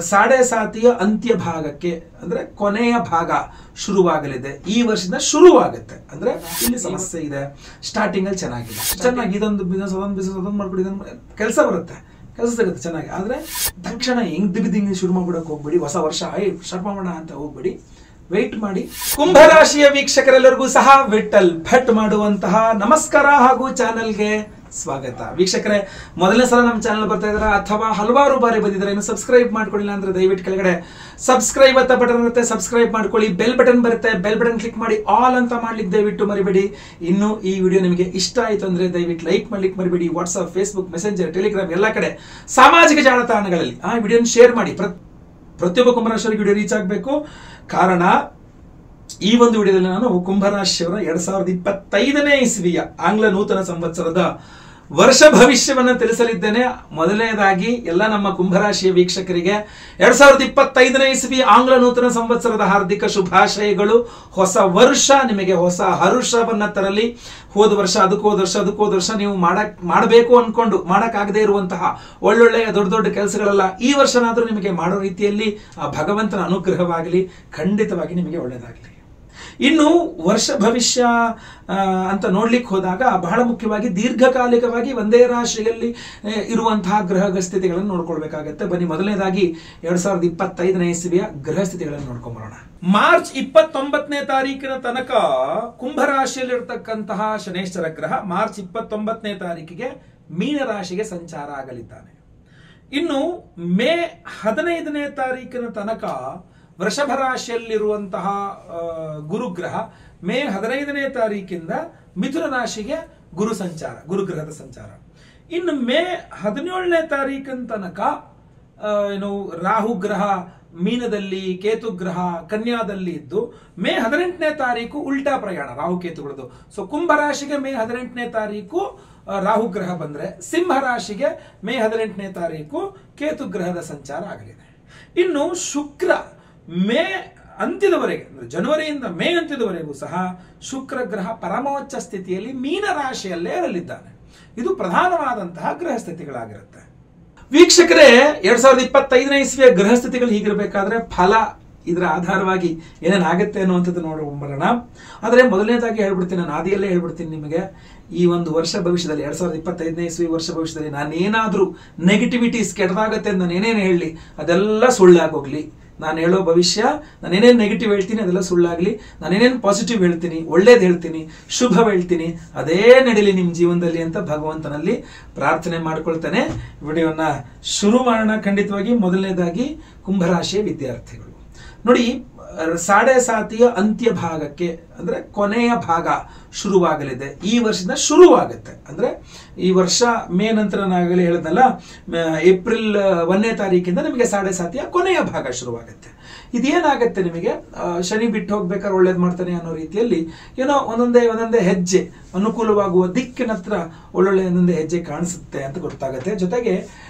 ಸಾಡೆ ಸಾತಿಯ ಅಂತ್ಯ ಭಾಗಕ್ಕೆ ಅಂದ್ರೆ ಕೊನೆಯ ಭಾಗ ಶುರುವಾಗಲಿದೆ. ಈ ವರ್ಷದಿಂದ ಶುರುವಾಗುತ್ತೆ ಅಂದ್ರೆ ಇಲ್ಲಿ ಸಮಸ್ಯೆ ಇದೆ, ಸ್ಟಾರ್ಟಿಂಗ್ ಅಲ್ಲಿ ಚೆನ್ನಾಗಿಲ್ಲ, ಚೆನ್ನಾಗಿ ಇದೊಂದು ಬಿಸ್ನೆಸ್ ಅದೊಂದು ಮಾಡ್ಬಿಡಿ, ಕೆಲಸ ಬರುತ್ತೆ, ಕೆಲಸ ಸಿಗುತ್ತೆ ಚೆನ್ನಾಗಿ. ಆದ್ರೆ ತಕ್ಷಣ ಹೆಂಗ್ ಶುರು ಮಾಡ್ಬಿಡಕ್ ಹೋಗ್ಬೇಡಿ, ಹೊಸ ವರ್ಷ ಸ್ಟಾರ್ಟ್ ಮಾಡೋಣ ಅಂತ ಹೋಗ್ಬೇಡಿ, ವೆಯ್ಟ್ ಮಾಡಿ. ಕುಂಭರಾಶಿಯ ವೀಕ್ಷಕರೆಲ್ಲರಿಗೂ ಸಹ ವಿಠಲ್ ಭಟ್ ಮಾಡುವಂತಹ ನಮಸ್ಕಾರ ಹಾಗೂ ಚಾನೆಲ್ಗೆ ಸ್ವಾಗತ. ವೀಕ್ಷಕರೇ, ಮೊದಲನೇ ಸಲ ನಮ್ಮ ಚಾನಲ್ ಬರ್ತಾ ಇದಾರ ಅಥವಾ ಹಲವಾರು ಬಾರಿ ಬಂದಿದ್ದಾರೆ, ಇನ್ನು ಸಬ್ಸ್ಕ್ರೈಬ್ ಮಾಡ್ಕೊಳ್ಳಿಲ್ಲ ಅಂದ್ರೆ ದಯವಿಟ್ಟು ಕೆಳಗಡೆ ಸಬ್ಸ್ಕ್ರೈಬ್ ಅಂತ ಬಟನ್ ಇರುತ್ತೆ, ಸಬ್ಸ್ಕ್ರೈಬ್ ಮಾಡ್ಕೊಳ್ಳಿ. ಬೆಲ್ ಬಟನ್ ಬರುತ್ತೆ, ಬೆಲ್ ಬಟನ್ ಕ್ಲಿಕ್ ಮಾಡಿ ಆಲ್ ಅಂತ ಮಾಡ್ಲಿಕ್ಕೆ ದಯವಿಟ್ಟು ಮರಿಬೇಡಿ. ಇನ್ನು ಈ ವಿಡಿಯೋ ನಿಮಗೆ ಇಷ್ಟ ಆಯ್ತು ಅಂದ್ರೆ ದಯವಿಟ್ಟು ಲೈಕ್ ಮಾಡ್ಲಿಕ್ಕೆ ಮರಿಬೇಡಿ. ವಾಟ್ಸ್ಆಪ್, ಫೇಸ್ಬುಕ್, ಮೆಸೆಂಜರ್, ಟೆಲಿಗ್ರಾಮ್ ಎಲ್ಲ ಕಡೆ ಸಾಮಾಜಿಕ ಜಾಲತಾಣಗಳಲ್ಲಿ ಆ ವಿಡಿಯೋನ ಶೇರ್ ಮಾಡಿ. ಪ್ರತಿಯೊಬ್ಬ ಕುಂಭರಾಶಿಯವರಿಗೆ ವಿಡಿಯೋ ರೀಚ್ ಆಗಬೇಕು. ಕಾರಣ ಈ ಒಂದು ವಿಡಿಯೋದಲ್ಲಿ ನಾನು ಕುಂಭರಾಶಿಯವರ 2025ನೇ ಇಸ್ವಿಯ ಆಂಗ್ಲ ನೂತನ ಸಂವತ್ಸರದ ವರ್ಷ ಭವಿಷ್ಯವನ್ನ ತಿಳಿಸಲಿದ್ದೇನೆ. ಮೊದಲನೇದಾಗಿ ಎಲ್ಲ ನಮ್ಮ ಕುಂಭರಾಶಿಯ ವೀಕ್ಷಕರಿಗೆ 2025ನೇ ಇಸ್ವಿ ಆಂಗ್ಲ ನೂತನ ಸಂವತ್ಸರದ ಹಾರ್ದಿಕ ಶುಭಾಶಯಗಳು. ಹೊಸ ವರ್ಷ ನಿಮಗೆ ಹೊಸ ಹರುಷವನ್ನ ತರಲಿ. ಹೋದ ವರ್ಷ ಅದಕ್ಕೋದ ವರ್ಷ ನೀವು ಮಾಡಬೇಕು ಅನ್ಕೊಂಡು ಮಾಡಕ್ಕಾಗದೇ ಇರುವಂತಹ ಒಳ್ಳೊಳ್ಳೆಯ ದೊಡ್ಡ ದೊಡ್ಡ ಕೆಲಸಗಳೆಲ್ಲ ಈ ವರ್ಷನಾದ್ರೂ ನಿಮಗೆ ಮಾಡೋ ರೀತಿಯಲ್ಲಿ ಆ ಭಗವಂತನ ಅನುಗ್ರಹವಾಗಲಿ. ಖಂಡಿತವಾಗಿ ನಿಮಗೆ ಒಳ್ಳೆಯದಾಗಲಿ. ಇನ್ನು ವರ್ಷ ಭವಿಷ್ಯ ಅಂತ ನೋಡ್ಲಿಕ್ಕೆ ಹೋದಾಗ ಬಹಳ ಮುಖ್ಯವಾಗಿ ದೀರ್ಘಕಾಲಿಕವಾಗಿ ಒಂದೇ ರಾಶಿಯಲ್ಲಿ ಇರುವಂತಹ ಗ್ರಹ ಸ್ಥಿತಿಗಳನ್ನು ನೋಡ್ಕೊಳ್ಬೇಕಾಗತ್ತೆ. ಬನ್ನಿ, ಮೊದಲನೇದಾಗಿ 2025ನೇ ಇಸ್ವಿಯ ಗ್ರಹ ಸ್ಥಿತಿಗಳನ್ನು ನೋಡ್ಕೊಂಡ್ಬರೋಣ. ಮಾರ್ಚ್ 29ನೇ ತಾರೀಕಿನ ತನಕ ಕುಂಭರಾಶಿಯಲ್ಲಿರ್ತಕ್ಕಂತಹ ಶನೇಶ್ವರ ಗ್ರಹ ಮಾರ್ಚ್ 29ನೇ ತಾರೀಕಿಗೆ ಮೀನ ರಾಶಿಗೆ ಸಂಚಾರ ಆಗಲಿದ್ದಾನೆ. ಇನ್ನು ಮೇ 15ನೇ ತಾರೀಕಿನ ತನಕ ವೃಷಭ ರಾಶಿಯಲ್ಲಿರುವಂತಹ ಗುರುಗ್ರಹ ಮೇ 15ನೇ ತಾರೀಕಿಂದ ಮಿಥುನ ರಾಶಿಗೆ ಗುರುಗ್ರಹದ ಸಂಚಾರ. ಇನ್ನು ಮೇ 17ನೇ ತಾರೀಕಿನ ತನಕ ರಾಹು ಗ್ರಹ ಮೀನದಲ್ಲಿ, ಕೇತು ಗ್ರಹ ಕನ್ಯಾದಲ್ಲಿ ಇದ್ದು ಮೇ 18ನೇ ತಾರೀಕು ಉಲ್ಟಾ ಪ್ರಯಾಣ ರಾಹು ಕೇತುಗಳದ್ದು. ಸೊ ಕುಂಭರಾಶಿಗೆ ಮೇ 18ನೇ ತಾರೀಕು ರಾಹು ಗ್ರಹ ಬಂದ್ರೆ, ಸಿಂಹ ರಾಶಿಗೆ ಮೇ 18ನೇ ತಾರೀಕು ಕೇತು ಗ್ರಹದ ಸಂಚಾರ ಆಗಲಿದೆ. ಇನ್ನು ಶುಕ್ರ ಮೇ ಅಂತ್ಯದವರೆಗೆ ಅಂದ್ರೆ ಜನವರಿಯಿಂದ ಮೇ ಅಂತ್ಯದವರೆಗೂ ಸಹ ಶುಕ್ರ ಗ್ರಹ ಪರಮೋಚ್ಚ ಸ್ಥಿತಿಯಲ್ಲಿ ಮೀನ ರಾಶಿಯಲ್ಲೇ ಇರಲಿದ್ದಾನೆ. ಇದು ಪ್ರಧಾನವಾದಂತಹ ಗ್ರಹ ಸ್ಥಿತಿಗಳಾಗಿರುತ್ತೆ. ವೀಕ್ಷಕರೇ, 2025ನೇ ಇಸ್ವಿಯ ಗ್ರಹ ಸ್ಥಿತಿಗಳು ಹೀಗಿರಬೇಕಾದ್ರೆ ಫಲ ಇದರ ಆಧಾರವಾಗಿ ಏನೇನಾಗುತ್ತೆ ಅನ್ನುವಂಥದ್ದು ನೋಡೋಣ. ಆದರೆ ಮೊದಲನೇದಾಗಿ ಹೇಳ್ಬಿಡ್ತೀನಿ, ನಾನು ಆದಿಯಲ್ಲೇ ಹೇಳ್ಬಿಡ್ತೀನಿ ನಿಮಗೆ, ಈ ಒಂದು ವರ್ಷ ಭವಿಷ್ಯದಲ್ಲಿ 2025ನೇ ಇಸ್ವಿ ವರ್ಷ ಭವಿಷ್ಯದಲ್ಲಿ ನಾನೇನಾದ್ರೂ ನೆಗೆಟಿವಿಟೀಸ್ ಕೆಟ್ಟದಾಗತ್ತೆ ಅಂತ ನಾನು ಏನೇನು ಹೇಳಲಿ ಅದೆಲ್ಲ ಸುಳ್ಳಾಗೋಗ್ಲಿ. ನಾನು ಹೇಳೋ ಭವಿಷ್ಯ, ನಾನೇನೇನು ನೆಗೆಟಿವ್ ಹೇಳ್ತೀನಿ ಅದೆಲ್ಲ ಸುಳ್ಳಾಗ್ಲಿ. ನಾನೇನೇನು ಪಾಸಿಟಿವ್ ಹೇಳ್ತೀನಿ, ಒಳ್ಳೇದು ಹೇಳ್ತೀನಿ, ಶುಭ ಹೇಳ್ತೀನಿ, ಅದೇ ನಡೀಲಿ ನಿಮ್ಮ ಜೀವನದಲ್ಲಿ ಅಂತ ಭಗವಂತನಲ್ಲಿ ಪ್ರಾರ್ಥನೆ ಮಾಡ್ಕೊಳ್ತಾನೆ. ವಿಡಿಯೋನ ಶುರು ಮಾಡೋಣ. ಖಂಡಿತವಾಗಿ ಮೊದಲನೇದಾಗಿ ಕುಂಭರಾಶಿಯ ವಿದ್ಯಾರ್ಥಿಗಳು ನೋಡಿ, ಸಾಡೆ ಸಾತಿಯ ಅಂತ್ಯ ಭಾಗಕ್ಕೆ ಅಂದ್ರೆ ಕೊನೆಯ ಭಾಗ ಶುರುವಾಗಲಿದೆ. ಈ ವರ್ಷದಿಂದ ಶುರುವಾಗುತ್ತೆ ಅಂದ್ರೆ ಈ ವರ್ಷ ಮೇ ನಂತರ ನಾಗಲೇ ಹೇಳಿದ್ನಲ್ಲ, ಏಪ್ರಿಲ್ 1ನೇ ತಾರೀಕಿಂದ ನಿಮಗೆ ಸಾಡೆ ಸಾತಿಯ ಕೊನೆಯ ಭಾಗ ಶುರುವಾಗುತ್ತೆ. ಇದೇನಾಗತ್ತೆ, ನಿಮಗೆ ಶನಿ ಬಿಟ್ಟು ಹೋಗ್ಬೇಕಾದ್ರೆ ಒಳ್ಳೇದು ಮಾಡ್ತಾನೆ ಅನ್ನೋ ರೀತಿಯಲ್ಲಿ ಏನೋ ಒಂದೊಂದೇ ಹೆಜ್ಜೆ ಅನುಕೂಲವಾಗುವ ದಿಕ್ಕಿನತ್ರ ಒಳ್ಳೊಳ್ಳೆ ಒಂದೊಂದೇ ಹೆಜ್ಜೆ ಕಾಣಿಸುತ್ತೆ ಅಂತ ಗೊತ್ತಾಗುತ್ತೆ. ಜೊತೆಗೆ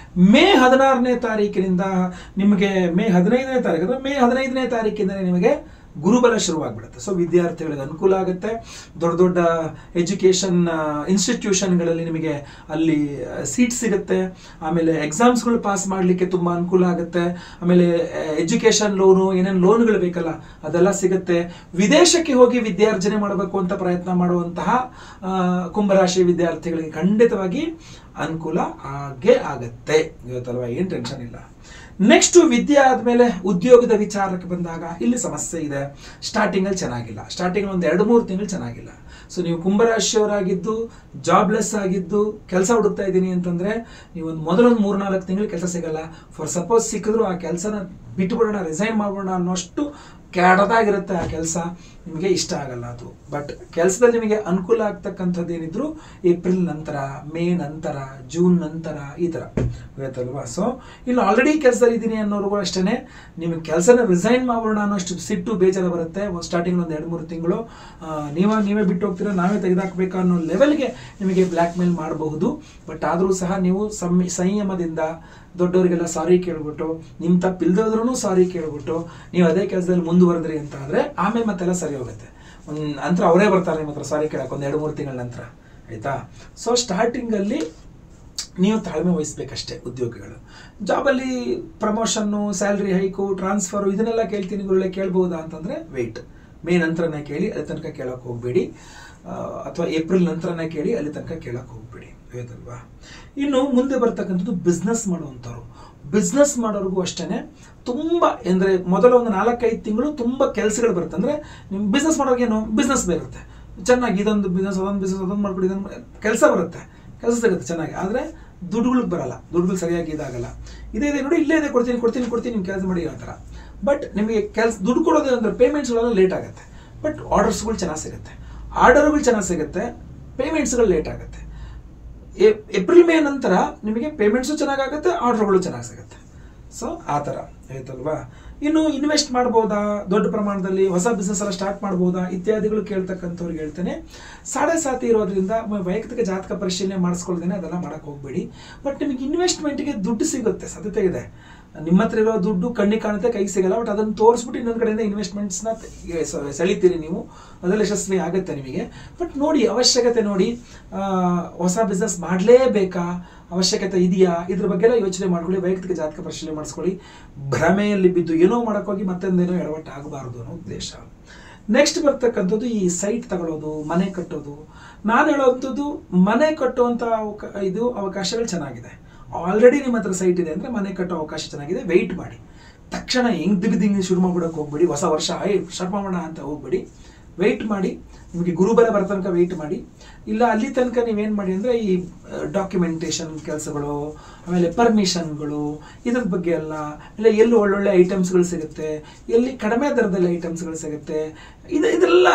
ಮೇ 16ನೇ ತಾರೀಕಿನಿಂದ ನಿಮಗೆ ಮೇ 15ನೇ ತಾರೀಕಿಂದ ನಿಮಗೆ ಗುರುಬಲ ಶುರುವಾಗ್ಬಿಡುತ್ತೆ. ಸೊ ವಿದ್ಯಾರ್ಥಿಗಳಿಗೆ ಅನುಕೂಲ ಆಗುತ್ತೆ. ದೊಡ್ಡ ದೊಡ್ಡ ಎಜುಕೇಷನ್ ಇನ್ಸ್ಟಿಟ್ಯೂಷನ್ಗಳಲ್ಲಿ ನಿಮಗೆ ಅಲ್ಲಿ ಸೀಟ್ ಸಿಗುತ್ತೆ. ಆಮೇಲೆ ಎಕ್ಸಾಮ್ಸ್ಗಳು ಪಾಸ್ ಮಾಡಲಿಕ್ಕೆ ತುಂಬ ಅನುಕೂಲ ಆಗುತ್ತೆ. ಆಮೇಲೆ ಎಜುಕೇಷನ್ ಲೋನು, ಏನೇನು ಲೋನ್ಗಳು ಬೇಕಲ್ಲ ಅದೆಲ್ಲ ಸಿಗುತ್ತೆ. ವಿದೇಶಕ್ಕೆ ಹೋಗಿ ವಿದ್ಯಾರ್ಜನೆ ಮಾಡಬೇಕು ಅಂತ ಪ್ರಯತ್ನ ಮಾಡುವಂತಹ ಕುಂಭರಾಶಿ ವಿದ್ಯಾರ್ಥಿಗಳಿಗೆ ಖಂಡಿತವಾಗಿ ಅನುಕೂಲ ಆಗೇ ಆಗತ್ತೆ. ಇವತ್ತಲ್ವಾ, ಏನು ಟೆನ್ಷನ್ ಇಲ್ಲ. ನೆಕ್ಸ್ಟ್ ವಿದ್ಯೆ ಆದಮೇಲೆ ಉದ್ಯೋಗದ ವಿಚಾರಕ್ಕೆ ಬಂದಾಗ ಇಲ್ಲಿ ಸಮಸ್ಯೆ ಇದೆ. ಸ್ಟಾರ್ಟಿಂಗ್ ಅಲ್ಲಿ ಚೆನ್ನಾಗಿಲ್ಲ, ಸ್ಟಾರ್ಟಿಂಗ್ ಒಂದು 2-3 ತಿಂಗಳು ಚೆನ್ನಾಗಿಲ್ಲ. ಸೊ ನೀವು ಕುಂಭರಾಶಿಯವರಾಗಿದ್ದು ಜಾಬ್ಲೆಸ್ ಆಗಿದ್ದು ಕೆಲಸ ಹುಡುಕ್ತಾ ಇದ್ದೀನಿ ಅಂತಂದ್ರೆ ನೀವು ಮೊದಲೊಂದು 3-4 ತಿಂಗಳು ಕೆಲಸ ಸಿಗಲ್ಲ. ಫಾರ್ ಸಪೋಸ್ ಸಿಕ್ಕಿದ್ರು ಆ ಕೆಲಸನ ಬಿಟ್ಬಿಡೋಣ, ರಿಸೈನ್ ಮಾಡ್ಬಿಡೋಣ ಅನ್ನೋಷ್ಟು ಕೆಡದಾಗಿರುತ್ತೆ ಆ ಕೆಲಸ, ನಿಮಗೆ ಇಷ್ಟ ಆಗಲ್ಲ ಅದು. ಬಟ್ ಕೆಲಸದಲ್ಲಿ ನಿಮಗೆ ಅನುಕೂಲ ಆಗ್ತಕ್ಕಂಥದ್ದು ಏನಿದ್ರು ಏಪ್ರಿಲ್ ನಂತರ, ಮೇ ನಂತರ, ಜೂನ್ ನಂತರ ಈ ಥರ ಗೊತ್ತಲ್ವಾ. ಸೊ ಇಲ್ಲಿ ಆಲ್ರೆಡಿ ಕೆಲಸದಲ್ಲಿ ಇದ್ದೀನಿ ಅನ್ನೋರ್ಗೂ ಅಷ್ಟೇ, ನಿಮಗೆ ಕೆಲಸನ ರಿಸೈನ್ ಮಾಡೋಣ ಅನ್ನೋಷ್ಟು ಸಿಟ್ಟು ಬೇಜಾರ ಬರುತ್ತೆ. ಸ್ಟಾರ್ಟಿಂಗ್ ಒಂದು 2-3 ತಿಂಗಳು ನೀವೇ ಬಿಟ್ಟು ಹೋಗ್ತೀರಾ, ನಾವೇ ತೆಗೆದಾಕಬೇಕಾ ಅನ್ನೋ ಲೆವೆಲ್ಗೆ ನಿಮಗೆ ಬ್ಲ್ಯಾಕ್ ಮೇಲ್ ಮಾಡಬಹುದು. ಬಟ್ ಆದರೂ ಸಹ ನೀವು ಸಂಯಮದಿಂದ ದೊಡ್ಡವರಿಗೆಲ್ಲ ಸಾರಿ ಕೇಳ್ಬಿಟ್ಟು, ನಿಮ್ಮ ತಪ್ಪಿಲ್ದೋದ್ರೂ ಸಾರಿ ಕೇಳ್ಬಿಟ್ಟು ನೀವು ಅದೇ ಕೆಲಸದಲ್ಲಿ ಮುಂದುವರೆದ್ರಿ ಅಂತ ಆದರೆ ಆಮೇಲೆ ಮತ್ತೆಲ್ಲ ಸರಿ ಹೋಗುತ್ತೆ. ನಂತರ ಅವರೇ ಬರ್ತಾರೆ ನಿಮ್ಮ ಹತ್ರ ಸಾರಿ ಕೇಳಕ್ಕೆ ಒಂದು 2-3 ತಿಂಗಳ ನಂತರ, ಆಯ್ತಾ. ಸೊ ಸ್ಟಾರ್ಟಿಂಗಲ್ಲಿ ನೀವು ತಾಳ್ಮೆ ವಹಿಸ್ಬೇಕಷ್ಟೇ. ಉದ್ಯೋಗಿಗಳು ಜಾಬಲ್ಲಿ ಪ್ರಮೋಷನ್ನು, ಸ್ಯಾಲ್ರಿ ಹೈಕು, ಟ್ರಾನ್ಸ್ಫರು ಇದನ್ನೆಲ್ಲ ಕೇಳ್ತೀನಿ ಗುರುಳೆ ಕೇಳ್ಬೋದಾ ಅಂತಂದರೆ ವೆಯ್ಟ್. ಮೇ ನಂತರನೇ ಕೇಳಿ, ಅಲ್ಲಿ ತನಕ ಕೇಳೋಕೆ ಹೋಗಬೇಡಿ. ಅಥವಾ ಏಪ್ರಿಲ್ ನಂತರನೇ ಕೇಳಿ, ಅಲ್ಲಿ ತನಕ ಕೇಳೋಕೆ ಹೋಗಬೇಡಿ, ಆಯ್ತಲ್ವಾ? ಇನ್ನು ಮುಂದೆ ಬರ್ತಕ್ಕಂಥದ್ದು ಬಿಸ್ನೆಸ್ ಮಾಡುವಂಥವ್ರು. ಬಿಸ್ನೆಸ್ ಮಾಡೋರಿಗೂ ಅಷ್ಟೇ ತುಂಬ ಅಂದರೆ ಮೊದಲ ಒಂದು 4-5 ತಿಂಗಳು ತುಂಬ ಕೆಲಸಗಳು ಬರುತ್ತೆ. ಅಂದರೆ ನಿಮ್ಮ ಬಿಸ್ನೆಸ್ ಮಾಡೋರ್ಗೇನು ಬಿಸ್ನೆಸ್ ಬರುತ್ತೆ ಚೆನ್ನಾಗಿ, ಇದೊಂದು ಬಿಸ್ನೆಸ್ ಅದೊಂದು ಮಾಡ್ಬಿಡಿ, ಇದೊಂದು ಕೆಲಸ ಬರುತ್ತೆ, ಕೆಲಸ ಸಿಗುತ್ತೆ ಚೆನ್ನಾಗಿ. ಆದರೆ ದುಡ್ಡುಗಳಿಗೆ ಬರಲ್ಲ, ದುಡ್ಡುಗಳು ಸರಿಯಾಗಿ ಇದಾಗಲ್ಲ. ಇದೇ ನೋಡಿ, ಇಲ್ಲೇ ಇದೆ, ಕೊಡ್ತೀನಿ ನೀವು ಕೆಲಸ ಮಾಡಿ ಆ ಥರ. ಬಟ್ ನಿಮಗೆ ದುಡ್ಡು ಕೊಡೋದು ಅಂದರೆ ಪೇಮೆಂಟ್ಸ್ಗಳೆಲ್ಲ ಲೇಟ್ ಆಗುತ್ತೆ. ಬಟ್ ಆರ್ಡರ್ಸ್ಗಳು ಚೆನ್ನಾಗಿ ಸಿಗುತ್ತೆ, ಪೇಮೆಂಟ್ಸ್ಗಳು ಲೇಟ್ ಆಗುತ್ತೆ. ಏಪ್ರಿಲ್ ಮೇ ನಂತರ ನಿಮಗೆ ಪೇಮೆಂಟ್ಸು ಚೆನ್ನಾಗಾಗುತ್ತೆ, ಆರ್ಡರ್ಗಳು ಚೆನ್ನಾಗಿ ಸಿಗುತ್ತೆ. ಸೊ ಆ ಥರ ಆಯ್ತಲ್ವಾ? ಇನ್ನು ಇನ್ವೆಸ್ಟ್ ಮಾಡ್ಬೋದಾ, ದೊಡ್ಡ ಪ್ರಮಾಣದಲ್ಲಿ ಹೊಸ ಬಿಸ್ನೆಸ್ ಎಲ್ಲ ಸ್ಟಾರ್ಟ್ ಮಾಡ್ಬೋದಾ ಇತ್ಯಾದಿಗಳು ಕೇಳ್ತಕ್ಕಂಥವ್ರಿಗೆ ಹೇಳ್ತೇನೆ, 7.5 ಇರೋದ್ರಿಂದ ವೈಯಕ್ತಿಕ ಜಾತಕ ಪರಿಶೀಲನೆ ಮಾಡಿಸ್ಕೊಳ್ದೇನೆ ಅದೆಲ್ಲ ಮಾಡೋಕ್ಕೆ ಹೋಗಬೇಡಿ. ಬಟ್ ನಿಮಗೆ ಇನ್ವೆಸ್ಟ್ಮೆಂಟ್ಗೆ ದುಡ್ಡು ಸಿಗುತ್ತೆ, ಸಾಧ್ಯತೆ ಇದೆ. ನಿಮ್ಮ ಹತ್ರ ಇರೋ ದುಡ್ಡು ಕಣ್ಣಿಗೆ ಕಾಣುತ್ತೆ, ಕೈಗೆ ಸಿಗಲ್ಲ. ಬಟ್ ಅದನ್ನು ತೋರಿಸ್ಬಿಟ್ಟು ಇನ್ನೊಂದು ಕಡೆಯಿಂದ ಇನ್ವೆಸ್ಟ್ಮೆಂಟ್ಸ್ನ ಸೆಳಿತೀರಿ ನೀವು, ಅದರಲ್ಲಿ ಯಶಸ್ವಿ ಆಗುತ್ತೆ ನಿಮಗೆ. ಬಟ್ ನೋಡಿ, ಅವಶ್ಯಕತೆ ನೋಡಿ, ಹೊಸ ಬಿಸ್ನೆಸ್ ಮಾಡಲೇಬೇಕಾ, ಅವಶ್ಯಕತೆ ಇದೆಯಾ, ಇದ್ರ ಬಗ್ಗೆ ಎಲ್ಲ ಯೋಚನೆ ಮಾಡ್ಕೊಳ್ಳಿ. ವೈಯಕ್ತಿಕ ಜಾತಕ ಪರಿಶೀಲನೆ ಮಾಡಿಸ್ಕೊಳ್ಳಿ. ಭ್ರಮೆಯಲ್ಲಿ ಬಿದ್ದು ಏನೋ ಮಾಡೋಕ್ಕೋಗಿ ಮತ್ತೊಂದೇನೋ ಎಡವಟ್ಟು ಆಗಬಾರ್ದು ಅನ್ನೋ ಉದ್ದೇಶ. ನೆಕ್ಸ್ಟ್ ಬರ್ತಕ್ಕಂಥದ್ದು ಈ ಸೈಟ್ ತಗೊಳ್ಳೋದು, ಮನೆ ಕಟ್ಟೋದು. ನಾನು ಹೇಳೋವಂಥದ್ದು ಮನೆ ಕಟ್ಟುವಂಥ ಇದು ಅವಕಾಶಗಳು ಚೆನ್ನಾಗಿದೆ. ಆಲ್ರೆಡಿ ನಿಮ್ಮ ಹತ್ರ ಸೈಟ್ ಇದೆ ಅಂದರೆ ಮನೆ ಕಟ್ಟೋ ಅವಕಾಶ ಚೆನ್ನಾಗಿದೆ. ವೆಯ್ಟ್ ಮಾಡಿ, ತಕ್ಷಣ ಹೆಂಗೆ ಶುರು ಮಾಡ್ಬಿಡೋಕೆ ಹೋಗ್ಬೇಡಿ. ಹೊಸ ವರ್ಷ ಸ್ಟಾರ್ಟ್ ಮಾಡೋಣ ಅಂತ ಹೋಗ್ಬೇಡಿ, ವೆಯ್ಟ್ ಮಾಡಿ. ನಿಮಗೆ ಗುರುಬಲ ಬರೋ ತನಕ ವೆಯ್ಟ್ ಮಾಡಿ. ಇಲ್ಲ ಅಲ್ಲಿ ತನಕ ನೀವೇನು ಮಾಡಿ ಅಂದರೆ ಈ ಡಾಕ್ಯುಮೆಂಟೇಷನ್ ಕೆಲಸಗಳು, ಆಮೇಲೆ ಪರ್ಮಿಷನ್ಗಳು, ಇದ್ರ ಬಗ್ಗೆ ಎಲ್ಲ, ಇಲ್ಲ ಎಲ್ಲಿ ಒಳ್ಳೊಳ್ಳೆ ಐಟಮ್ಸ್ಗಳು ಸಿಗುತ್ತೆ, ಎಲ್ಲಿ ಕಡಿಮೆ ದರದಲ್ಲಿ ಐಟಮ್ಸ್ಗಳು ಸಿಗುತ್ತೆ, ಇದೆಲ್ಲ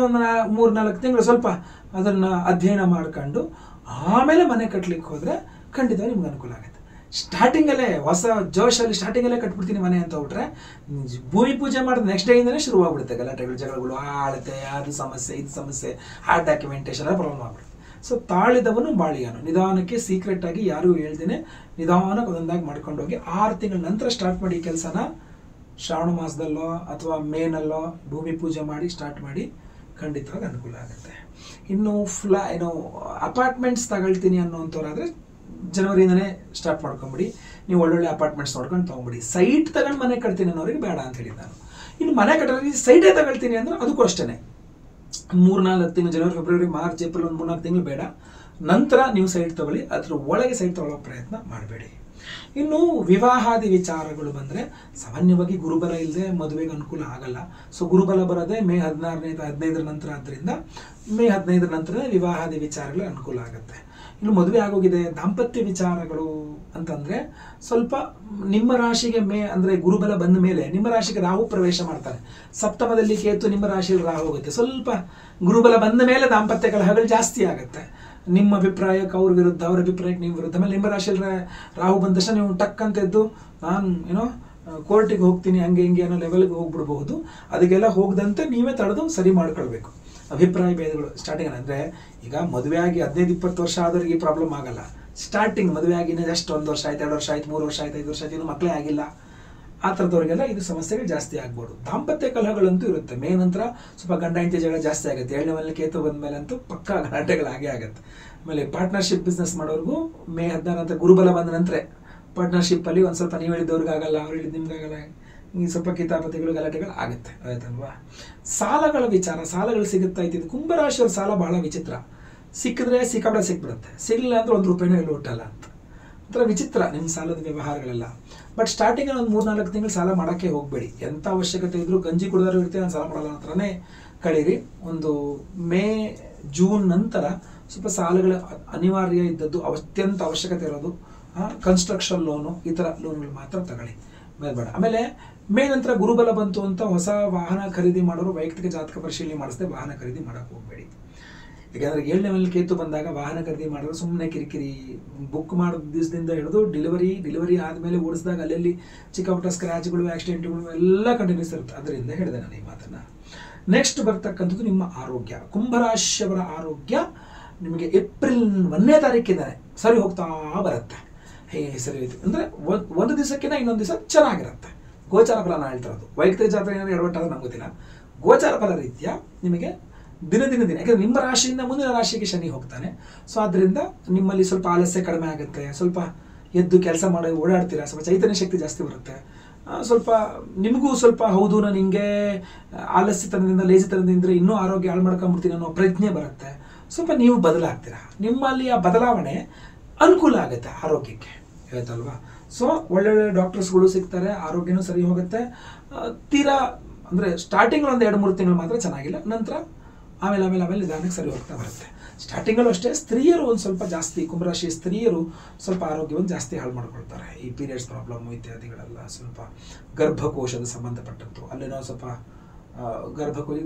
ಒಂದು 3-4 ತಿಂಗಳು ಸ್ವಲ್ಪ ಅದನ್ನು ಅಧ್ಯಯನ ಮಾಡ್ಕೊಂಡು ಆಮೇಲೆ ಮನೆ ಕಟ್ಟಲಿಕ್ಕೆ ಹೋದರೆ ಖಂಡಿತವಾಗಿ ನಿಮ್ಗೆ ಅನುಕೂಲ ಆಗುತ್ತೆ. ಸ್ಟಾರ್ಟಿಂಗಲ್ಲೇ ಹೊಸ ಜೋಶಲ್ಲಿ ಸ್ಟಾರ್ಟಿಂಗಲ್ಲೇ ಕಟ್ಬಿಡ್ತೀನಿ ಮನೆ ಅಂತ ಹೋಗ್ಬಿಟ್ರೆ ಭೂಮಿ ಪೂಜೆ ಮಾಡಿದ ನೆಕ್ಸ್ಟ್ ಡೇಯಿಂದಲೇ ಶುರುವಾಗ್ಬಿಡುತ್ತೆ ಗಲಾಟೆಗಳು, ಜಗಳಗಳು, ಆಳತೆ, ಅದು ಸಮಸ್ಯೆ, ಇದು ಸಮಸ್ಯೆ, ಆ ಡಾಕ್ಯುಮೆಂಟೇಷನ್ ಎಲ್ಲ ಪ್ರಾಬ್ಲಮ್ ಆಗ್ಬಿಡುತ್ತೆ. ಸೊ ತಾಳಿದವನು ಬಾಳಿಯಾನು. ನಿಧಾನಕ್ಕೆ ಸೀಕ್ರೆಟಾಗಿ ಯಾರೂ ಹೇಳ್ದೇನೆ ನಿಧಾನಕ್ಕೆ ಒಂದೊಂದಾಗಿ ಮಾಡ್ಕೊಂಡು ಹೋಗಿ 6 ತಿಂಗಳ ನಂತರ ಸ್ಟಾರ್ಟ್ ಮಾಡಿ ಈ ಕೆಲಸನ. ಶ್ರಾವಣ ಮಾಸದಲ್ಲೋ ಅಥವಾ ಮೇನಲ್ಲೋ ಭೂಮಿ ಪೂಜೆ ಮಾಡಿ ಸ್ಟಾರ್ಟ್ ಮಾಡಿ, ಖಂಡಿತವಾಗಿ ಅನುಕೂಲ ಆಗುತ್ತೆ. ಇನ್ನು ಅಪಾರ್ಟ್ಮೆಂಟ್ಸ್ ತಗೊಳ್ತೀನಿ ಅನ್ನೋಂಥವ್ರಾದರೆ ಜನವರಿಯಿಂದನೇ ಸ್ಟಾರ್ಟ್ ಮಾಡ್ಕೊಂಬಿಡಿ. ನೀವು ಒಳ್ಳೊಳ್ಳೆ ಅಪಾರ್ಟ್ಮೆಂಟ್ಸ್ ನೋಡ್ಕೊಂಡು ತೊಗೊಂಬಿಡಿ. ಸೈಟ್ ತಗೊಂಡು ಮನೆ ಕಟ್ತೀನಿ ಅನ್ನೋರಿಗೆ ಬೇಡ ಅಂತ ಹೇಳಿದ್ದು ನಾನು. ಇನ್ನು ಮನೆ ಕಟ್ಟೋರಿಗೆ ಸೈಟೇ ತಗೊಳ್ತೀನಿ ಅಂದರೆ ಅದಕ್ಕೂ ಅಷ್ಟೇ 3-4 ತಿಂಗಳು, ಜನವರಿ, ಫೆಬ್ರವರಿ, ಮಾರ್ಚ್, ಏಪ್ರಿಲ್ ಒಂದು 3-4 ತಿಂಗಳು ಬೇಡ. ನಂತರ ನೀವು ಸೈಟ್ ತಗೊಳ್ಳಿ, ಅದ್ರ ಒಳಗೆ ಸೈಟ್ ತಗೊಳ್ಳೋ ಪ್ರಯತ್ನ ಮಾಡಬೇಡಿ. ಇನ್ನು ವಿವಾಹಾದಿ ವಿಚಾರಗಳು ಬಂದರೆ ಸಾಮಾನ್ಯವಾಗಿ ಗುರುಬಲ ಇಲ್ಲದೆ ಮದುವೆಗೆ ಅನುಕೂಲ ಆಗಲ್ಲ. ಸೊ ಗುರುಬಲ ಬರೋದೇ ಮೇ 15ರ ನಂತರ. ಆದ್ದರಿಂದ ಮೇ 15ರ ನಂತರ ವಿವಾಹಾದಿ ವಿಚಾರಗಳು ಅನುಕೂಲ ಆಗುತ್ತೆ. ಇನ್ನು ಮದುವೆ ಆಗೋಗಿದೆ, ದಾಂಪತ್ಯ ವಿಚಾರಗಳು ಅಂತಂದರೆ ಸ್ವಲ್ಪ ನಿಮ್ಮ ರಾಶಿಗೆ ಅಂದರೆ ಗುರುಬಲ ಬಂದ ಮೇಲೆ ನಿಮ್ಮ ರಾಶಿಗೆ ರಾಹು ಪ್ರವೇಶ ಮಾಡ್ತಾರೆ. ಸಪ್ತಮದಲ್ಲಿ ಕೇತು, ನಿಮ್ಮ ರಾಶಿಯಲ್ಲಿ ರಾಹು ಹೋಗುತ್ತೆ. ಸ್ವಲ್ಪ ಗುರುಬಲ ಬಂದ ಮೇಲೆ ದಾಂಪತ್ಯ ಕಲಹಗಳು ಜಾಸ್ತಿ ಆಗುತ್ತೆ. ನಿಮ್ಮ ಅಭಿಪ್ರಾಯಕ್ಕೆ ಅವ್ರ ವಿರುದ್ಧ, ಅವ್ರ ಅಭಿಪ್ರಾಯಕ್ಕೆ ನೀವು ವಿರುದ್ಧ. ಆಮೇಲೆ ನಿಮ್ಮ ರಾಶಿಯಲ್ಲಿ ರಾಹು ಬಂದ ತಕ್ಷಣ ನೀವು ಟಕ್ ಅಂತ ಎದ್ದು ನಾನು ಕೋರ್ಟಿಗೆ ಹೋಗ್ತೀನಿ ಹಂಗೆ ಹಿಂಗೆ ಅನ್ನೋ ಲೆವೆಲ್ಗೆ ಹೋಗ್ಬಿಡ್ಬಹುದು. ಅದಕ್ಕೆಲ್ಲ ಹೋಗದಂತೆ ನೀವೇ ತಡೆದು ಸರಿ ಮಾಡ್ಕೊಳ್ಬೇಕು. ಅಭಿಪ್ರಾಯ ಭೇದಗಳು ಸ್ಟಾರ್ಟಿಂಗ್ ಅಂದರೆ ಈಗ ಮದುವೆ ಆಗಿ 15-20 ವರ್ಷ ಆದವ್ರಿಗೆ ಈ ಪ್ರಾಬ್ಲಮ್ ಆಗಲ್ಲ. ಸ್ಟಾರ್ಟಿಂಗ್ ಮದುವೆ ಆಗಿನೇ ಜಸ್ಟ್ 1 ವರ್ಷ ಆಯ್ತು, 2 ವರ್ಷ ಆಯ್ತು, 3 ವರ್ಷ ಆಯ್ತು, 5 ವರ್ಷ ಆಯ್ತು, ಇನ್ನೂ ಮಕ್ಕಳೇ ಆಗಿಲ್ಲ, ಆ ಥರದವ್ರಿಗೆಲ್ಲ ಇದು ಸಮಸ್ಯೆಗಳು ಜಾಸ್ತಿ ಆಗ್ಬೋದು. ದಾಂಪತ್ಯ ಕಲಹಗಳಂತೂ ಇರುತ್ತೆ. ಮೇ ನಂತರ ಸ್ವಲ್ಪ ಗಂಡ ಹೆಂಡತಿ ಜಗಳ ಜಾಸ್ತಿ ಆಗುತ್ತೆ. 7ನೇ ಮನೇಲಿ ಕೇತು ಬಂದ ಮೇಲೆ ಅಂತೂ ಪಕ್ಕಾ ಗಲಾಟೆಗಳು ಆಗೇ ಆಗುತ್ತೆ. ಆಮೇಲೆ ಪಾರ್ಟ್ನರ್ಶಿಪ್ ಬಿಸ್ನೆಸ್ ಮಾಡೋರ್ಗೂ ಮೇ 16 ನಂತರ ಗುರುಬಲ ಬಂದ ನಂತರ ಪಾರ್ಟ್ನರ್ಶಿಪ್ಪಲ್ಲಿ ಒಂದು ಸ್ವಲ್ಪ ನೀವು ಹೇಳಿದವ್ರಿಗೆ ಆಗಲ್ಲ, ಅವ್ರು ಹೇಳಿದ್ದು ನಿಮ್ಗೆ ಆಗಲ್ಲ, ಈ ಸ್ವಲ್ಪ ಕಿತಾಪತಿಗಳು ಗಲಾಟೆಗಳು ಆಗುತ್ತೆ, ಆಯ್ತಲ್ವಾ? ಸಾಲಗಳ ವಿಚಾರ, ಸಾಲಗಳು ಸಿಗುತ್ತಾ ಇದ್ದಿದ್ದು ಕುಂಭರಾಶಿಯವ್ರ ಸಾಲ ಬಹಳ ವಿಚಿತ್ರ. ಸಿಕ್ಕಿದ್ರೆ ಸಿಕ್ಕಾಪಟ್ಟೆ ಸಿಕ್ಬಿಡುತ್ತೆ, ಸಿಗಲಿಲ್ಲ ಅಂದ್ರೆ 1 ರೂಪಾಯಿನೂ ಎಲ್ಲೂ ಒಟ್ಟಲ್ಲ ಅಂತ. ಒಂಥರ ವಿಚಿತ್ರ ನಿಮ್ಮ ಸಾಲದ ವ್ಯವಹಾರಗಳೆಲ್ಲ. ಬಟ್ ಸ್ಟಾರ್ಟಿಂಗಲ್ಲಿ ಒಂದು 3-4 ತಿಂಗಳು ಸಾಲ ಮಾಡೋಕ್ಕೆ ಹೋಗಬೇಡಿ. ಎಂಥ ಅವಶ್ಯಕತೆ ಇದ್ದರೂ ಗಂಜಿ ಕುಡಿದಾರು ಇರ್ತೀವಿ, ನಾನು ಸಾಲ ಮಾಡಲ್ಲ ಹತ್ರನೇ ಕಳೀರಿ. ಒಂದು ಮೇ ಜೂನ್ ನಂತರ ಸ್ವಲ್ಪ ಸಾಲಗಳ ಅನಿವಾರ್ಯ ಇದ್ದದ್ದು, ಅತ್ಯಂತ ಅವಶ್ಯಕತೆ ಇರೋದು ಕನ್ಸ್ಟ್ರಕ್ಷನ್ ಲೋನು, ಈ ಥರ ಲೋನ್ಗಳು ಮಾತ್ರ ತಗೊಳ್ಳಿ, ಬೇಡ. ಆಮೇಲೆ ಮೇ ನಂತರ ಗುರುಬಲ ಬಂತು ಅಂತ ಹೊಸ ವಾಹನ ಖರೀದಿ ಮಾಡೋರು ವೈಯಕ್ತಿಕ ಜಾತಕ ಪರಿಶೀಲನೆ ಮಾಡಿಸದೆ ವಾಹನ ಖರೀದಿ ಮಾಡೋಕ್ಕೆ ಹೋಗಬೇಡಿ. ಯಾಕೆಂದರೆ 7ನೇ ಮನೇಲಿ ಕೇತು ಬಂದಾಗ ವಾಹನ ಖರೀದಿ ಮಾಡಿದ್ರೆ ಸುಮ್ಮನೆ ಕಿರಿಕಿರಿ. ಬುಕ್ ಮಾಡೋ ದಿವಸದಿಂದ ಹಿಡಿದು ಡೆಲಿವರಿ ಆದಮೇಲೆ ಓಡಿಸಿದಾಗ ಅಲ್ಲಲ್ಲಿ ಚಿಕ್ಕ ಪುಟ್ಟ ಸ್ಕ್ರ್ಯಾಚ್ಗಳು, ಆಕ್ಸಿಡೆಂಟ್ಗಳು ಎಲ್ಲ ಕಂಟಿನ್ಯೂಸ್ ಇರುತ್ತೆ. ಅದರಿಂದ ಹೇಳಿದೆ ನಾನು ಈ ಮಾತನ್ನು. ನೆಕ್ಸ್ಟ್ ಬರ್ತಕ್ಕಂಥದ್ದು ನಿಮ್ಮ ಆರೋಗ್ಯ. ಕುಂಭರಾಶಿಯವರ ಆರೋಗ್ಯ ನಿಮಗೆ ಏಪ್ರಿಲ್ 1ನೇ ತಾರೀಕಿದ್ದಾರೆ ಸರಿ ಹೋಗ್ತಾ ಬರುತ್ತೆ. ಸರಿ ಹೋಯ್ತು ಅಂದರೆ ಒಂದು ದಿವಸಕ್ಕಿಂತ ಇನ್ನೊಂದು ದಿವಸ ಚೆನ್ನಾಗಿರುತ್ತೆ. ಗೋಚಾರ ಫಲ ನಾನು ಹೇಳ್ತಿರೋದು. ವೈಯಕ್ತಿಕ ಜಾತ್ರೆ ಏನಾದ್ರು ಎಡವಟ್ಟಾದ್ರೆ ನಮ್ಗೆ ಗೊತ್ತಿಲ್ಲ. ಗೋಚಾರ ಫಲ ರೀತ್ಯ ನಿಮಗೆ ದಿನ ಯಾಕಂದ್ರೆ ನಿಮ್ಮ ರಾಶಿಯಿಂದ ಮುಂದಿನ ರಾಶಿಗೆ ಶನಿ ಹೋಗ್ತಾನೆ. ಸೊ ಆದ್ರಿಂದ ನಿಮ್ಮಲ್ಲಿ ಸ್ವಲ್ಪ ಆಲಸ್ಯ ಕಡಿಮೆ ಆಗುತ್ತೆ, ಸ್ವಲ್ಪ ಎದ್ದು ಕೆಲಸ ಮಾಡಿ ಓಡಾಡ್ತೀರಾ, ಸ್ವಲ್ಪ ಚೈತನ್ಯ ಶಕ್ತಿ ಜಾಸ್ತಿ ಬರುತ್ತೆ. ಸ್ವಲ್ಪ ನಿಮಗೂ ಸ್ವಲ್ಪ ಹೌದು ನಾನು ಹಿಂಗೆ ಆಲಸ್ಯತನದಿಂದ ಲೇಜಿತನದಿಂದ ಇನ್ನೂ ಆರೋಗ್ಯ ಹಾಳು ಮಾಡ್ಕೊಂಡ್ಬಿಡ್ತೀನಿ ಅನ್ನೋ ಪ್ರಜ್ಞೆ ಬರುತ್ತೆ. ಸ್ವಲ್ಪ ನೀವು ಬದಲಾಗ್ತೀರಾ, ನಿಮ್ಮಲ್ಲಿ ಆ ಬದಲಾವಣೆ ಅನುಕೂಲ ಆಗುತ್ತೆ ಆರೋಗ್ಯಕ್ಕೆ, ಆಯ್ತಲ್ವಾ? ಸೊ ಒಳ್ಳೊಳ್ಳೆ ಡಾಕ್ಟರ್ಸ್ಗಳು ಸಿಗ್ತಾರೆ, ಆರೋಗ್ಯನೂ ಸರಿ ಹೋಗುತ್ತೆ. ತೀರಾ ಅಂದರೆ ಸ್ಟಾರ್ಟಿಂಗ್ ಒಂದು 2-3 ತಿಂಗಳು ಮಾತ್ರ ಚೆನ್ನಾಗಿಲ್ಲ, ನಂತರ ಆಮೇಲೆ ನಿಧಾನಕ್ಕೆ ಸರಿ ಹೋಗ್ತಾ ಬರುತ್ತೆ. ಸ್ಟಾರ್ಟಿಂಗಲ್ಲೂ ಅಷ್ಟೇ ಸ್ತ್ರೀಯರು ಒಂದು ಸ್ವಲ್ಪ ಜಾಸ್ತಿ, ಕುಂಭರಾಶಿ ಸ್ತ್ರೀಯರು ಸ್ವಲ್ಪ ಆರೋಗ್ಯವನ್ನು ಜಾಸ್ತಿ ಹಾಳು ಮಾಡ್ಕೊಳ್ತಾರೆ. ಈ ಪೀರಿಯಡ್ಸ್ ಪ್ರಾಬ್ಲಮ್ ಇತ್ಯಾದಿಗಳೆಲ್ಲ ಸ್ವಲ್ಪ ಗರ್ಭಕೋಶದ ಸಂಬಂಧಪಟ್ಟದ್ದು, ಅಲ್ಲೇನೋ ಸ್ವಲ್ಪ ಗರ್ಭಕೋಶ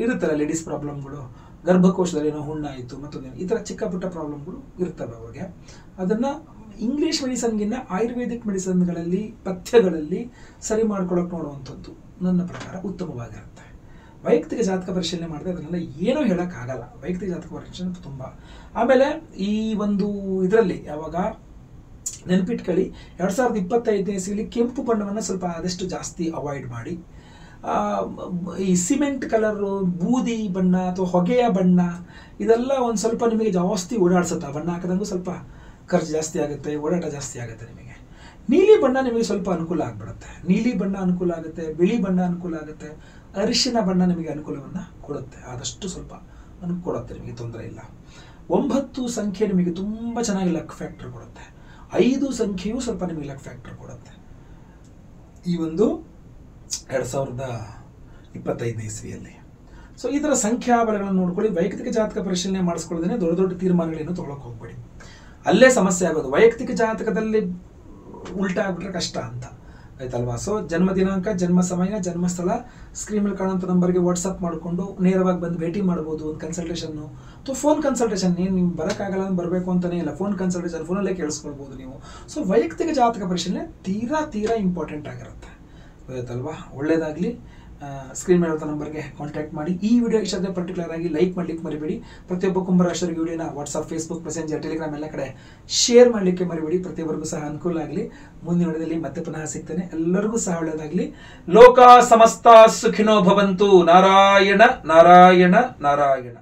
ಇರುತ್ತಲ್ಲ ಲೇಡೀಸ್ ಪ್ರಾಬ್ಲಮ್ಗಳು, ಗರ್ಭಕೋಶದಲ್ಲಿ ಏನೋ ಹುಣ್ಣಾಯಿತು ಮತ್ತೊಂದು ಈ ಥರ ಚಿಕ್ಕ ಪುಟ್ಟ ಪ್ರಾಬ್ಲಮ್ಗಳು ಇರ್ತವೆ ಅವ್ರಿಗೆ. ಅದನ್ನು ಇಂಗ್ಲೀಷ್ ಮೆಡಿಸನ್ಗಿನ್ನ ಆಯುರ್ವೇದಿಕ್ ಮೆಡಿಸನ್ಗಳಲ್ಲಿ ಪಥ್ಯಗಳಲ್ಲಿ ಸರಿ ಮಾಡ್ಕೊಳ್ಳೋಕೆ ನೋಡುವಂಥದ್ದು ನನ್ನ ಪ್ರಕಾರ ಉತ್ತಮವಾಗಿರುತ್ತೆ. ವೈಯಕ್ತಿಕ ಜಾತಕ ಪರಿಶೀಲನೆ ಮಾಡಿದ್ರೆ ಅದನ್ನೆಲ್ಲ ಏನೂ ಹೇಳೋಕ್ಕಾಗಲ್ಲ. ವೈಯಕ್ತಿಕ ಜಾತಕ ಪರಿಶೀಲನೆ ತುಂಬ. ಆಮೇಲೆ ಈ ಒಂದು ಇದರಲ್ಲಿ ಯಾವಾಗ ನೆನಪಿಟ್ಕೊಳ್ಳಿ, 2025ನೇ ಇಸ್ವಿಲಿ ಕೆಂಪು ಬಣ್ಣವನ್ನು ಸ್ವಲ್ಪ ಆದಷ್ಟು ಜಾಸ್ತಿ ಅವಾಯ್ಡ್ ಮಾಡಿ. ಈ ಸಿಮೆಂಟ್ ಕಲರು, ಬೂದಿ ಬಣ್ಣ ಅಥವಾ ಹೊಗೆಯ ಬಣ್ಣ ಇದೆಲ್ಲ ಒಂದು ಸ್ವಲ್ಪ ನಿಮಗೆ ಜಾಸ್ತಿ ಓಡಾಡ್ಸುತ್ತೆ. ಬಣ್ಣ ಹಾಕಿದಂಗೂ ಸ್ವಲ್ಪ ಖರ್ಚು ಜಾಸ್ತಿ ಆಗುತ್ತೆ, ಓಡಾಟ ಜಾಸ್ತಿ ಆಗುತ್ತೆ ನಿಮಗೆ. ನೀಲಿ ಬಣ್ಣ ನಿಮಗೆ ಸ್ವಲ್ಪ ಅನುಕೂಲ ಆಗಿಬಿಡುತ್ತೆ. ನೀಲಿ ಬಣ್ಣ ಅನುಕೂಲ ಆಗುತ್ತೆ, ಬಿಳಿ ಬಣ್ಣ ಅನುಕೂಲ ಆಗುತ್ತೆ, ಅರಿಶಿನ ಬಣ್ಣ ನಿಮಗೆ ಅನುಕೂಲವನ್ನು ಕೊಡುತ್ತೆ. ಆದಷ್ಟು ಸ್ವಲ್ಪ ಕೊಡುತ್ತೆ, ನಿಮಗೆ ತೊಂದರೆ ಇಲ್ಲ. 9 ಸಂಖ್ಯೆ ನಿಮಗೆ ತುಂಬ ಚೆನ್ನಾಗಿ ಲಕ್ ಫ್ಯಾಕ್ಟರ್ ಕೊಡುತ್ತೆ. 5 ಸಂಖ್ಯೆಯೂ ಸ್ವಲ್ಪ ನಿಮಗೆ ಲಕ್ ಫ್ಯಾಕ್ಟರ್ ಕೊಡುತ್ತೆ. ಈ ಒಂದು 2025ನೇ ಇಸ್ವಿಯಲ್ಲಿ. ಸೊ ಈ ಥರ ಸಂಖ್ಯಾಬಲಗಳನ್ನು ನೋಡ್ಕೊಳ್ಳಿ. ವೈಯಕ್ತಿಕ ಜಾತಕ ಪರಿಶೀಲನೆ ಮಾಡಿಸ್ಕೊಳ್ಳೋದೇ ದೊಡ್ಡ ತೀರ್ಮಾನಗಳೇನು ತೊಗೊಳಕ್ಕೆ ಹೋಗ್ಬೇಡಿ, ಅಲ್ಲೇ ಸಮಸ್ಯೆ ಆಗೋದು. ವೈಯಕ್ತಿಕ ಜಾತಕದಲ್ಲಿ ಉಲ್ಟಾ ಆಗ್ಬಿಟ್ರೆ ಕಷ್ಟ ಅಂತ, ಆಯ್ತಲ್ವಾ? ಸೊ ಜನ್ಮ ದಿನಾಂಕ, ಜನ್ಮ ಸಮಯ, ಜನ್ಮಸ್ಥಳ ಸ್ಕ್ರೀನ್ ಮೇಲೆ ಕಾಣುವಂಥ ನಂಬರ್ಗೆ ವಾಟ್ಸಪ್ ಮಾಡಿಕೊಂಡು ನೇರವಾಗಿ ಬಂದು ಭೇಟಿ ಮಾಡ್ಬೋದು. ಒಂದು ಕನ್ಸಲ್ಟೇಷನ್ನು ಅಥವಾ ಫೋನ್ ಕನ್ಸಲ್ಟೇಷನ್, ನೀವು ಬರೋಕ್ಕಾಗಲ್ಲ ಅಂತ ಬರಬೇಕು ಅಂತಲೇ ಇಲ್ಲ, ಫೋನ್ ಕನ್ಸಲ್ಟೇಷನ್ ಫೋನಲ್ಲೇ ಕೇಳಿಸ್ಕೊಳ್ಬೋದು ನೀವು. ಸೊ ವೈಯಕ್ತಿಕ ಜಾತಕ ಪರಿಶೀಲನೆ ತೀರಾ ಇಂಪಾರ್ಟೆಂಟ್ ಆಗಿರುತ್ತೆ, ಆಯ್ತಲ್ವಾ? ಒಳ್ಳೆಯದಾಗಲಿ. ಸ್ಕ್ರೀನ್ ಮೇಲೆ ಇರೋ ನಂಬರ್ಗೆ ಕಾಂಟ್ಯಾಕ್ಟ್ ಮಾಡಿ. ಈ ವಿಡಿಯೋ ಇಷ್ಟ ಪರ್ಟಿಕ್ಯುಲರ್ ಆಗಿ ಲೈಕ್ ಮಾಡಲಿಕ್ಕೆ ಮರಿಬೇಡಿ. ಪ್ರತಿಯೊಬ್ಬ ಕುಂಭರಾಶಿಯವರಿಗೆ ವಿಡಿಯೋನ ವಾಟ್ಸಪ್, ಫೇಸ್ಬುಕ್, ಮೆಸೆಂಜರ್, ಟೆಲಿಗ್ರಾಮ್ ಎಲ್ಲ ಕಡೆ ಶೇರ್ ಮಾಡಲಿಕ್ಕೆ ಮರಿಬೇಡಿ. ಪ್ರತಿಯೊಬ್ಬರಿಗೂ ಸಹ ಅನುಕೂಲ ಆಗಲಿ. ಮುಂದಿನ ವಿಡಿಯೋದಲ್ಲಿ ಮತ್ತೆ ಪುನಃ ಸಿಗ್ತೇನೆ. ಎಲ್ಲರಿಗೂ ಸಹ ಒಳ್ಳೆಯದಾಗಲಿ. ಲೋಕ ಸಮಸ್ತ ಸುಖಿನೋ ಭವಂತು. ನಾರಾಯಣ ನಾರಾಯಣ ನಾರಾಯಣ.